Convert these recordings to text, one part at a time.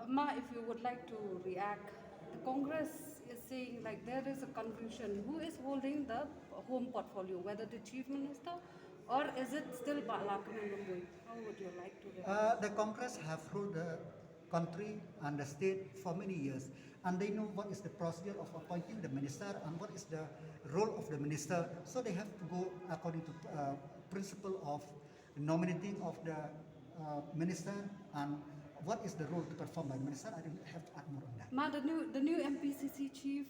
Ma, if you would like to react, the Congress is saying like there is a confusion. Who is holding the home portfolio, whether the chief minister or is it still Balakaman Lungui? How would you like to react? The Congress have ruled the country and the state for many years, and they know what is the procedure of appointing the minister and what is the role of the minister. So they have to go according to principle of nominating of the minister and what is the role to perform by the minister. I don't have to add more on that. Ma, the new MPCC chief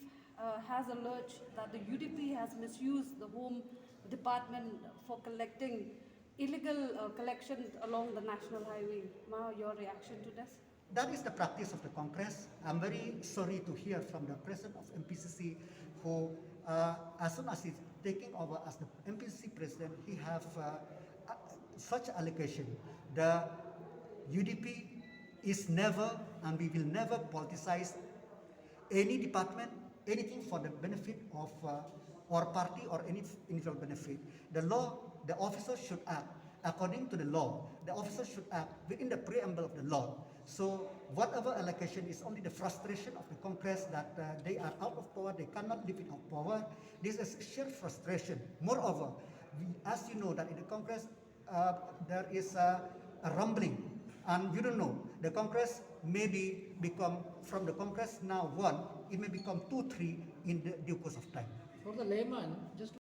has alleged that the UDP has misused the home department for collecting illegal collection along the national highway. Ma, your reaction to this? That is the practice of the Congress. I'm very sorry to hear from the president of MPCC who, as soon as he's taking over as the MPCC president, he have such allegation. The UDP is never and we will never politicize any department, anything for the benefit of our party or any individual benefit. The law, the officer should act according to the law. The officer should act within the preamble of the law. So whatever allocation is only the frustration of the Congress that they are out of power, they cannot live without power. This is sheer frustration. Moreover, as you know that in the Congress there is a rumbling. And you don't know, the Congress maybe become, from the Congress now 1, it may become 2, 3 in the due course of time. For the layman, just